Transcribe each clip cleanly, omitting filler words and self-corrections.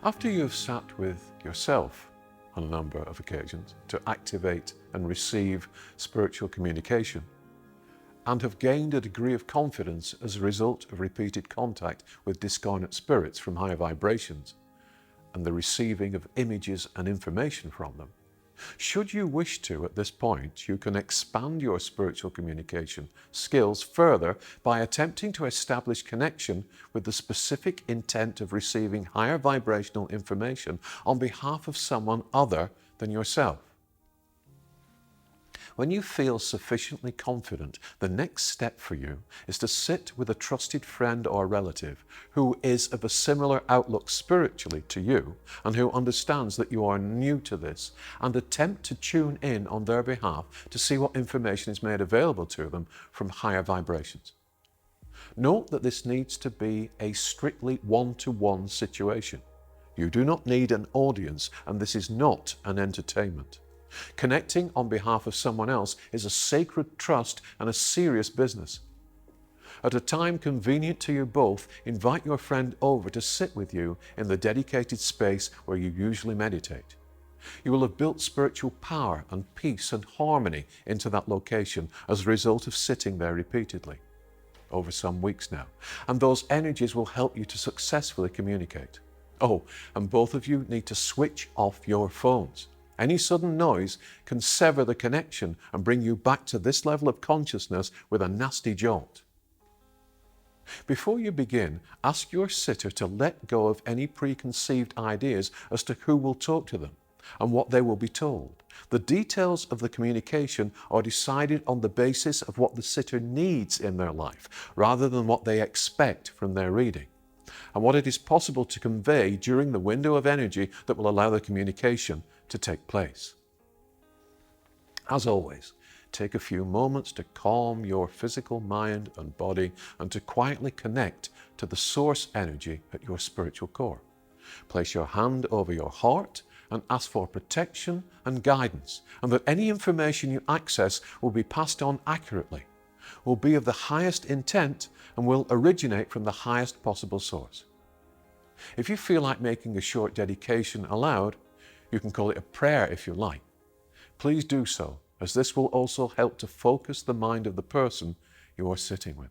After you have sat with yourself on a number of occasions to activate and receive spiritual communication, and have gained a degree of confidence as a result of repeated contact with discarnate spirits from higher vibrations and the receiving of images and information from them, should you wish to at this point, you can expand your spiritual communication skills further by attempting to establish connection with the specific intent of receiving higher vibrational information on behalf of someone other than yourself. When you feel sufficiently confident, the next step for you is to sit with a trusted friend or relative who is of a similar outlook spiritually to you and who understands that you are new to this, and attempt to tune in on their behalf to see what information is made available to them from higher vibrations. Note that this needs to be a strictly one-to-one situation. You do not need an audience, and this is not an entertainment. Connecting on behalf of someone else is a sacred trust and a serious business. At a time convenient to you both, invite your friend over to sit with you in the dedicated space where you usually meditate. You will have built spiritual power and peace and harmony into that location as a result of sitting there repeatedly over some weeks now, and those energies will help you to successfully communicate. Oh, and both of you need to switch off your phones. Any sudden noise can sever the connection and bring you back to this level of consciousness with a nasty jolt. Before you begin, ask your sitter to let go of any preconceived ideas as to who will talk to them and what they will be told. The details of the communication are decided on the basis of what the sitter needs in their life, rather than what they expect from their reading, and what it is possible to convey during the window of energy that will allow the communication to take place. As always, take a few moments to calm your physical mind and body and to quietly connect to the source energy at your spiritual core. Place your hand over your heart and ask for protection and guidance, and that any information you access will be passed on accurately, will be of the highest intent, and will originate from the highest possible source. If you feel like making a short dedication aloud, you can call it a prayer if you like. Please do so, as this will also help to focus the mind of the person you are sitting with.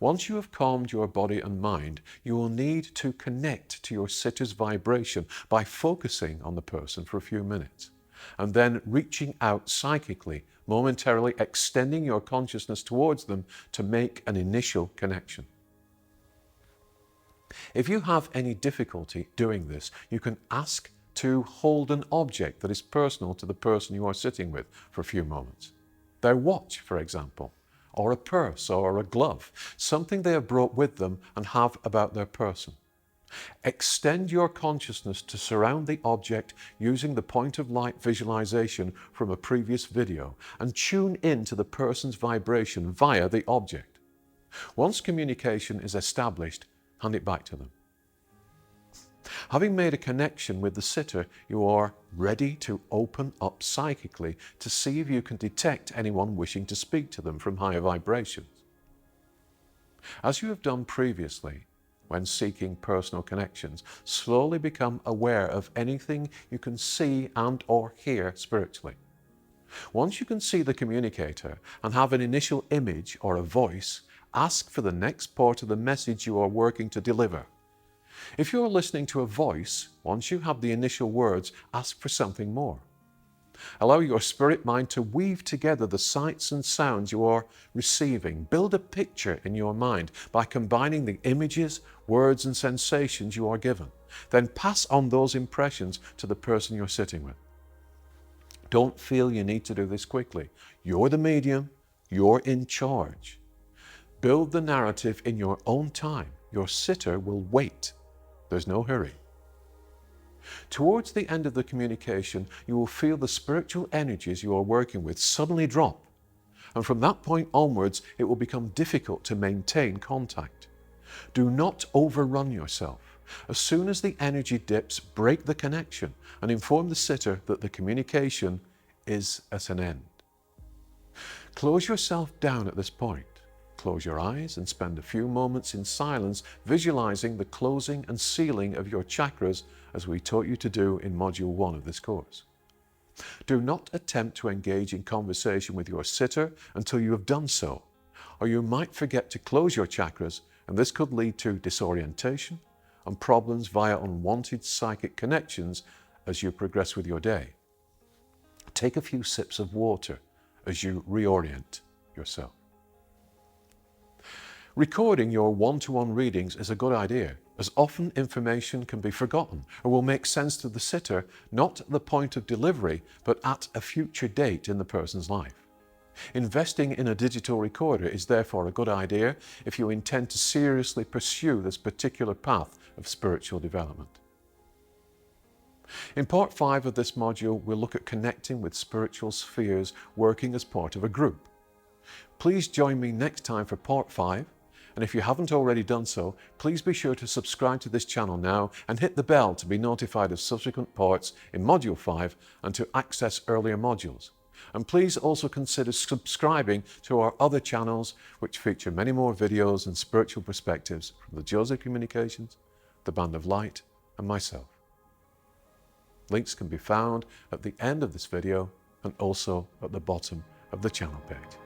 Once you have calmed your body and mind, you will need to connect to your sitter's vibration by focusing on the person for a few minutes, and then reaching out psychically, momentarily extending your consciousness towards them to make an initial connection. If you have any difficulty doing this, you can ask to hold an object that is personal to the person you are sitting with for a few moments. Their watch, for example, or a purse or a glove, something they have brought with them and have about their person. Extend your consciousness to surround the object using the point of light visualization from a previous video, and tune in to the person's vibration via the object. Once communication is established, hand it back to them. Having made a connection with the sitter, you are ready to open up psychically to see if you can detect anyone wishing to speak to them from higher vibrations. As you have done previously, when seeking personal connections, slowly become aware of anything you can see and or hear spiritually. Once you can see the communicator and have an initial image or a voice, ask for the next part of the message you are working to deliver. If you are listening to a voice, once you have the initial words, ask for something more. Allow your spirit mind to weave together the sights and sounds you are receiving. Build a picture in your mind by combining the images, words, and sensations you are given. Then pass on those impressions to the person you're sitting with. Don't feel you need to do this quickly. You're the medium. You're in charge. Build the narrative in your own time. Your sitter will wait. There's no hurry. Towards the end of the communication, you will feel the spiritual energies you are working with suddenly drop, and from that point onwards, it will become difficult to maintain contact. Do not overrun yourself. As soon as the energy dips, break the connection and inform the sitter that the communication is at an end. Close yourself down at this point. close your eyes and spend a few moments in silence visualizing the closing and sealing of your chakras as we taught you to do in Module 1 of this course. Do not attempt to engage in conversation with your sitter until you have done so, or you might forget to close your chakras, and this could lead to disorientation and problems via unwanted psychic connections as you progress with your day. Take a few sips of water as you reorient yourself. Recording your one-to-one readings is a good idea, as often information can be forgotten or will make sense to the sitter not at the point of delivery, but at a future date in the person's life. Investing in a digital recorder is therefore a good idea if you intend to seriously pursue this particular path of spiritual development. In part 5 of this module, we'll look at connecting with spiritual spheres working as part of a group. Please join me next time for part 5. And if you haven't already done so, please be sure to subscribe to this channel now and hit the bell to be notified of subsequent parts in Module 5 and to access earlier modules. And please also consider subscribing to our other channels, which feature many more videos and spiritual perspectives from the Joseph Communications, the Band of Light, and myself. Links can be found at the end of this video and also at the bottom of the channel page.